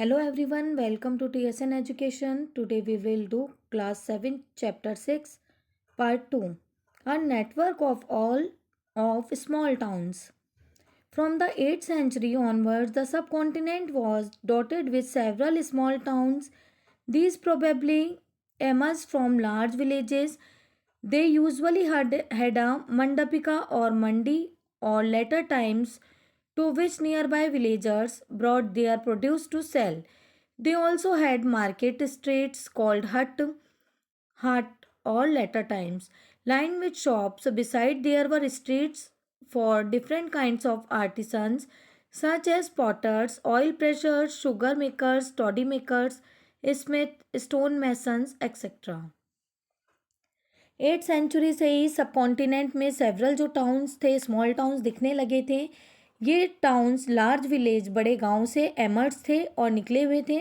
Hello everyone, welcome to TSN Education. Today we will do class 7 chapter 6 part 2. A network of all of small towns. From the 8th century onwards, the subcontinent was dotted with several small towns. These probably emerged from large villages. They usually had a mandapika or mandi or later times to which nearby villagers brought their produce to sell. They also had market streets called hut or later times, lined with shops. Beside there were streets for different kinds of artisans such as potters, oil pressers, sugar makers, toddy makers, smith, stone masons, etc. 8 century से ही सब continent में several जो towns थे, small towns दिखने लगे थे. ये towns large village, बड़े गांव से एमर्ज थे और निकले हुए थे.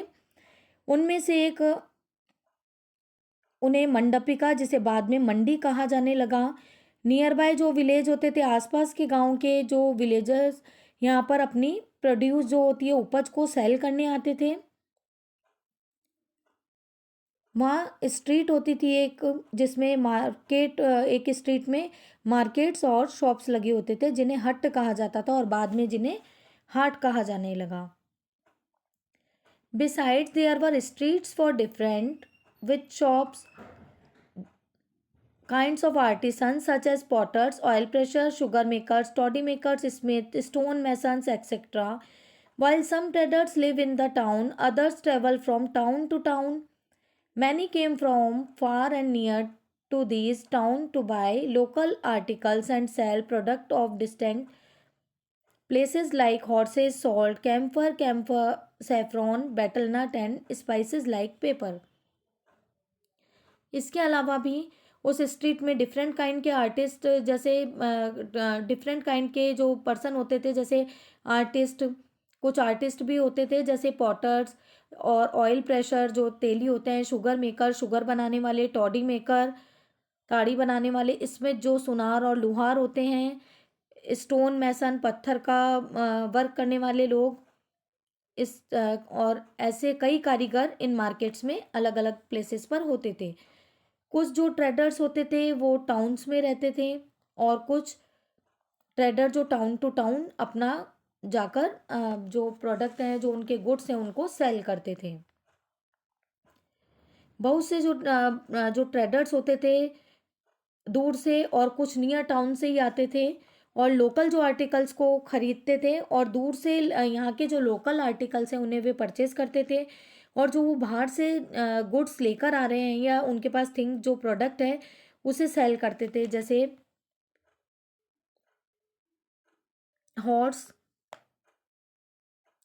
उनमें से एक उन्हें मंडपिका, जिसे बाद में मंडी कहा जाने लगा. नियर बाय जो विलेज होते थे, आसपास के गांव के जो विलेजर्स यहाँ पर अपनी प्रोड्यूस जो होती है उपज को सेल करने आते थे. वहाँ स्ट्रीट होती थी एक, जिसमें मार्केट, एक स्ट्रीट में मार्केट्स और शॉप्स लगे होते थे जिन्हें हट कहा जाता था और बाद में जिन्हें हाट कहा जाने लगा. Besides there were streets for different with shops kinds of artisans such as potters, oil pressers, sugar makers, toddy makers, smith, stone masons, etc. While some traders live in the town, others travel from town to town. Many came from far and near to these towns to buy local articles and sell products of distinct places like horses, salt, camphor, saffron, betel nut and spices like pepper. इसके अलावा भी उस street में different kind के artist, जैसे different kind के जो person होते थे, जैसे आर्टिस्ट, कुछ आर्टिस्ट भी होते थे जैसे पॉटर्स और ऑयल प्रेशर जो तेली होते हैं, शुगर मेकर, शुगर बनाने वाले, टॉडी मेकर, ताड़ी बनाने वाले, इसमें जो सुनार और लुहार होते हैं, स्टोन मैसन, पत्थर का वर्क करने वाले लोग, और ऐसे कई कारीगर इन मार्केट्स में अलग अलग प्लेसेस पर होते थे. कुछ जो ट्रेडर्स होते थे वो टाउन्स में रहते थे और कुछ ट्रेडर जो टाउन टू टाउन अपना जाकर जो प्रोडक्ट हैं, जो उनके गुड्स हैं, उनको सेल करते थे. बहुत से जो ट्रेडर्स होते थे दूर से और कुछ नियर टाउन से ही आते थे और लोकल जो आर्टिकल्स को खरीदते थे और दूर से यहाँ के जो लोकल आर्टिकल्स हैं उन्हें वे परचेज करते थे. और जो वो बाहर से गुड्स लेकर आ रहे हैं या उनके पास थिंग जो प्रोडक्ट है उसे सेल करते थे, जैसे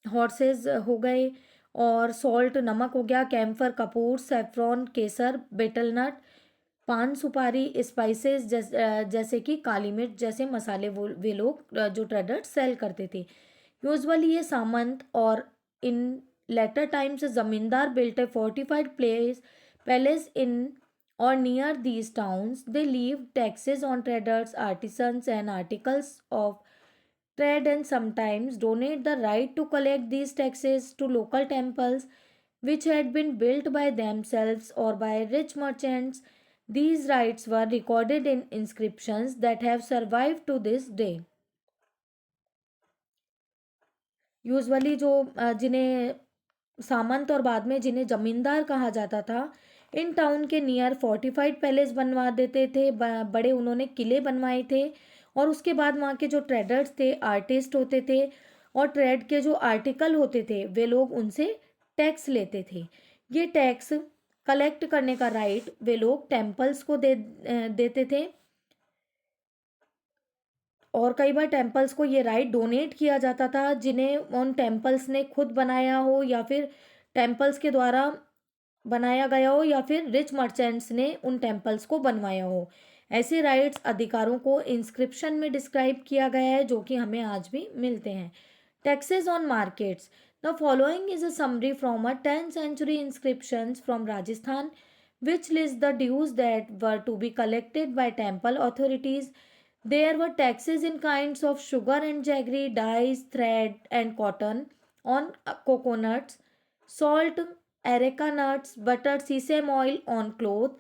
हॉर्सेस हो गए और सॉल्ट, नमक हो गया, कैम्फर, कपूर, सेफ्रॉन, केसर, बेटलनट, पान सुपारी, स्पाइसेस जैसे कि काली मिर्च जैसे मसाले वो वे लोग जो ट्रेडर सेल करते थे. यूजुअली ये सामंत और इन लेटर टाइम्स जमींदार built A fortified palace in or near these towns. They leave taxes on traders, artisans, and articles of trade and sometimes donate the right to collect these taxes to local temples which had been built by themselves or by rich merchants. These rights were recorded in inscriptions that have survived to this day. Usually जो जिन्हें सामंत और बाद में जिन्हें जमींदार कहा जाता था, इन टाउन के नियर फोर्टिफाइड पैलेस बनवा देते थे, बड़े उन्होंने किले बनवाए थे. और उसके बाद वहाँ के जो ट्रेडर्स थे, आर्टिस्ट होते थे और ट्रेड के जो आर्टिकल होते थे वे लोग उनसे टैक्स लेते थे. ये टैक्स कलेक्ट करने का राइट वे लोग टेम्पल्स को देते थे और कई बार टेम्पल्स को ये राइट डोनेट किया जाता था जिन्हें उन टेम्पल्स ने खुद बनाया हो या फिर टेम्पल्स के द्वारा बनाया गया हो या फिर रिच मर्चेंट्स ने उन टेम्पल्स को बनवाया हो. ऐसे राइट्स, अधिकारों को इंस्क्रिप्शन में डिस्क्राइब किया गया है जो कि हमें आज भी मिलते हैं. Taxes on markets. The following is a summary from a 10th century inscriptions from Rajasthan which lists the dues that were to be collected by temple authorities. There were taxes in kinds of sugar and jaggery, dyes, thread, and cotton, on coconuts, salt, areca nuts, butter, sesame oil on cloth.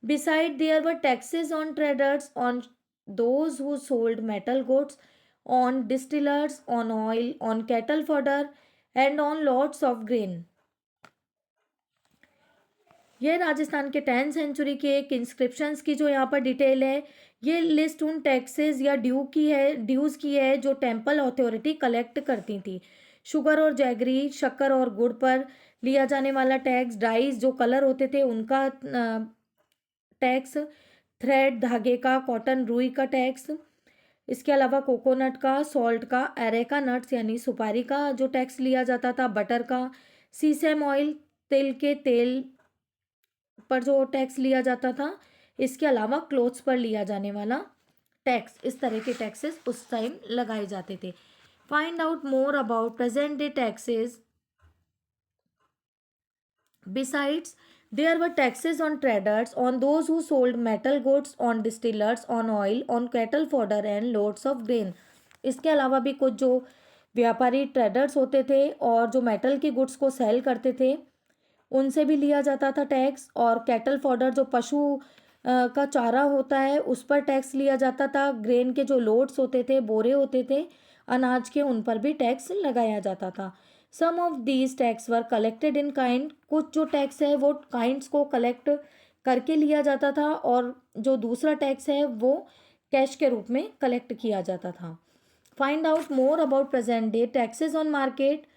Beside, there were taxes on traders, on those who sold metal goods, on distillers, on oil, on cattle fodder, and on lots of grain. ये राजस्थान के 10th century के एक inscriptions की जो यहाँ पर detail है, ये लिस्ट उन टैक्सेस या ड्यूज़ की है जो टेम्पल अथॉरिटी कलेक्ट करती थी। शुगर और जैगरी, शक्कर और गुड़ पर लिया जाने वाला टैक्स, डाइस जो कलर होते थे उनका टैक्स, थ्रेड धागे का, कॉटन रुई का टैक्स, इसके अलावा कोकोनट का, सॉल्ट का, एरेका नट्स यानी सुपारी का जो टैक्स लिया जाता था, बटर का, सीसम ऑयल तिल के तेल पर जो टैक्स लिया जाता था, इसके अलावा क्लोथ्स पर लिया जाने वाला टैक्स, इस तरह के टैक्सेस उस टाइम लगाए जाते थे। Find out more about present day taxes. Besides, there were taxes on traders, on those who sold metal goods, on distillers, on oil, on cattle fodder and loads of grain. इसके अलावा भी कुछ जो व्यापारी traders होते थे और जो मेटल की गुड्स को सेल करते थे उनसे भी लिया जाता था टैक्स, और कैटल फॉडर जो पशु का चारा होता है उस पर टैक्स लिया जाता था। ग्रेन के जो लोड्स होते थे, बोरे होते थे अनाज के, उन पर भी टैक्स लगाया जाता था। Some of these tax were collected in kind, कुछ जो टैक्स है वो काइंड्स को कलेक्ट करके लिया जाता था, और जो दूसरा टैक्स है वो कैश के रूप में कलेक्ट किया जाता था। Find out more about present day taxes on market.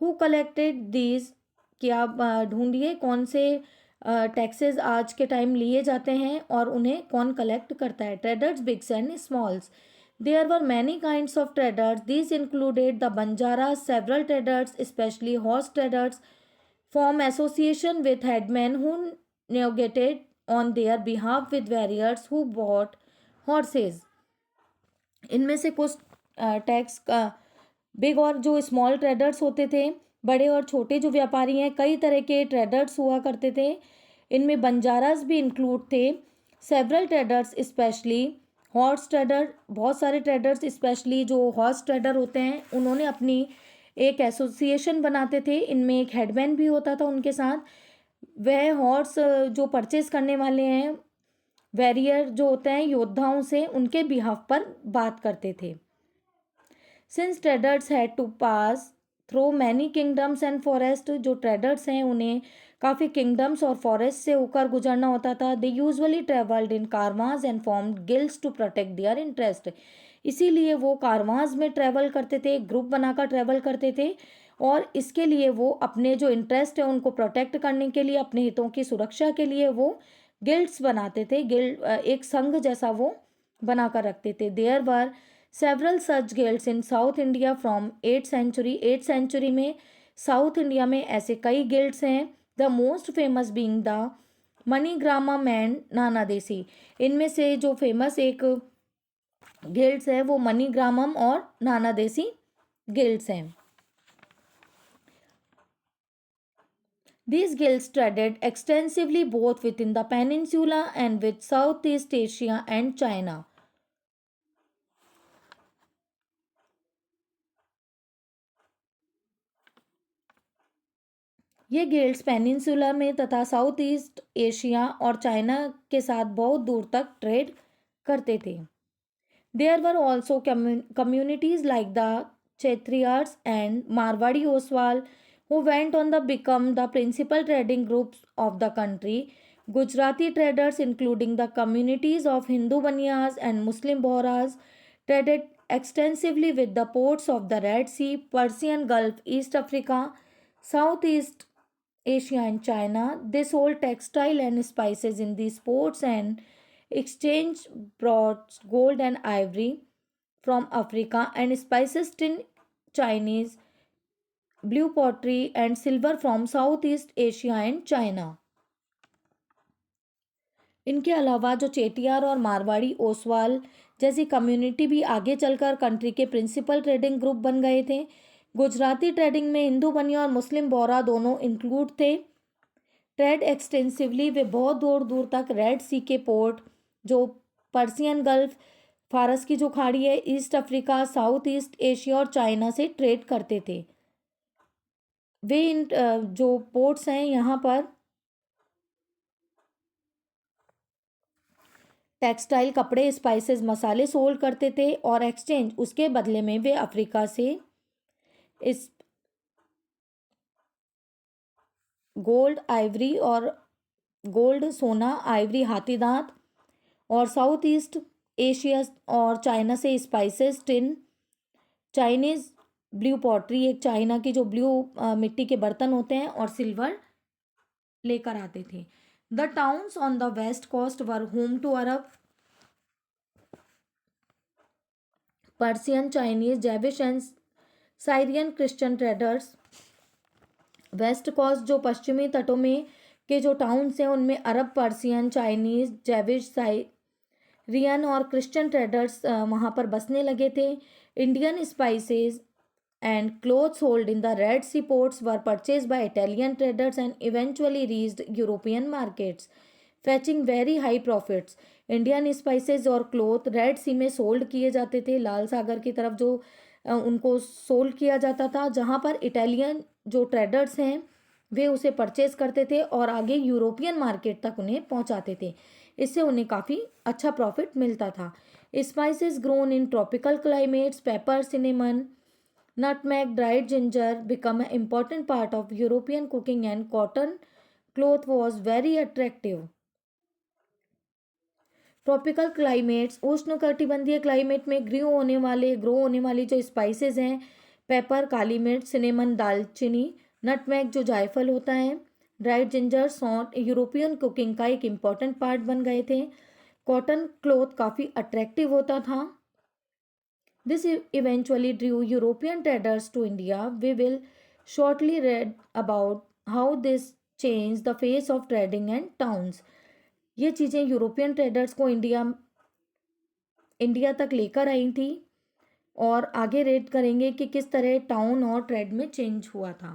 Who collected these, कि आप ढूंढिए कौन से टैक्सेस आज के टाइम लिए जाते हैं और उन्हें कौन कलेक्ट करता है। Traders bigs and smalls. There were many kinds of traders, this included the Banjara, several traders specially horse traders form association with headmen who negotiated on their behalf with warriors who bought horses. इनमें से कुछ tax का big और जो small traders होते थे, बड़े और छोटे जो व्यापारी हैं, कई तरह के ट्रेडर्स हुआ करते थे। इनमें बंजारास भी इंक्लूड थे। Several traders specially horse trader, बहुत सारे ट्रेडर्स स्पेशली जो हॉर्स ट्रेडर होते हैं उन्होंने अपनी एक एसोसिएशन बनाते थे। इनमें एक हेडमैन भी होता था उनके साथ। वह हॉर्स जो परचेज करने वाले हैं, वैरियर जो होते हैं योद्धाओं से, उनके बिहाफ पर बात करते थे। Since traders had to pass through many kingdoms and forest, जो ट्रेडर्स हैं उन्हें काफ़ी किंगडम्स और फॉरेस्ट से होकर गुजरना होता था। They usually travelled in caravans and formed guilds to protect their interest, इसीलिए वो कारवांस में ट्रैवल करते थे, ग्रुप बनाकर ट्रैवल करते थे, और इसके लिए वो अपने जो इंटरेस्ट है उनको प्रोटेक्ट करने के लिए, अपने हितों की सुरक्षा के लिए वो गिल्ड्स बनाते थे। गिल्ड एक संघ जैसा वो बनाकर रखते थे। There were several such guilds in South India from 8th century. 8th century में साउथ इंडिया में ऐसे कई गिल्ड्स हैं। The most famous being the Manigramam and Nanadesi. इनमें से जो फेमस एक गिल्ड्स है वो मनीग्रामम और नाना देसी गिल्ड्स हैं। These guilds traded extensively both within the peninsula and with Southeast Asia and China. ये गिल्ड्स पेनिनसुला में तथा साउथ ईस्ट एशिया और चाइना के साथ बहुत दूर तक ट्रेड करते थे। There were also communities like the Kshatriyas and Marwadi Oswal who went on to become the principal trading groups of the country. Gujarati traders, including the communities of Hindu Baniyas and Muslim Bohras, traded extensively with the ports of the Red Sea, Persian Gulf, East Africa, Southeast Asia and China. They sold textile and spices in these ports and exchanged brought gold and ivory from Africa and spices tin Chinese, blue pottery and silver from Southeast Asia and China. इनके अलावा जो चेटियार और मारवाड़ी ओसवाल जैसी community भी आगे चलकर country के principal trading group बन गए थे। गुजराती ट्रेडिंग में हिंदू बनिया और मुस्लिम बोहरा दोनों इंक्लूड थे। ट्रेड एक्सटेंसिवली वे बहुत दूर दूर तक रेड सी के पोर्ट, जो पर्सियन गल्फ, फारस की जो खाड़ी है, east Africa, south east Asia और चाइना से ट्रेड करते थे। वे इन जो पोर्ट्स हैं यहाँ पर टेक्सटाइल, कपड़े, स्पाइसेस, मसाले सोल्ड करते थे और एक्सचेंज उसके बदले में वे अफ्रीका से इस गोल्ड, आइवरी और गोल्ड, सोना, आइवरी, हाथी दांत और साउथ ईस्ट एशिया और चाइना से spices, tin, Chinese blue pottery, एक चाइना की जो ब्लू मिट्टी के बर्तन होते हैं, और सिल्वर लेकर आते थे। The towns on the west coast were home to Arab, Persian, Chinese, Jewish and Syrian Christian traders. West coast जो पश्चिमी तटों में के जो टाउन्स हैं उनमें Arab, Persian, Chinese, Jewish, Syrian और क्रिश्चियन ट्रेडर्स वहाँ पर बसने लगे थे। Indian spices and clothes sold in the Red Sea ports were purchased by Italian traders and eventually reached European markets, fetching very high profits. Indian spices और cloth red सी में sold किए जाते थे, लाल सागर की तरफ जो उनको सोल्ड किया जाता था, जहाँ पर इटालियन जो ट्रेडर्स हैं वे उसे परचेज करते थे और आगे यूरोपियन मार्केट तक उन्हें पहुँचाते थे। इससे उन्हें काफ़ी अच्छा प्रॉफिट मिलता था। Spices grown in tropical climates, paper, cinnamon, nutmeg, dried ginger become an important part of European cooking and cotton cloth was very attractive. Tropical climates, उष्णकटिबंधीय क्लाइमेट में ग्रो होने वाली जो स्पाइसेस हैं, पेपर, काली मिर्च, सिनेमन, दालचीनी, नटमैग जो जायफल होता है, ड्राइड जिंजर, सौंठ यूरोपियन कुकिंग का एक इम्पॉर्टेंट पार्ट बन गए थे। कॉटन क्लॉथ काफ़ी अट्रैक्टिव होता था। This eventually drew European traders to India. We will shortly read about how this changed the face of trading and towns. ये चीज़ें यूरोपियन ट्रेडर्स को इंडिया तक लेकर आई थी और आगे रेड करेंगे कि किस तरह टाउन और ट्रेड में चेंज हुआ था।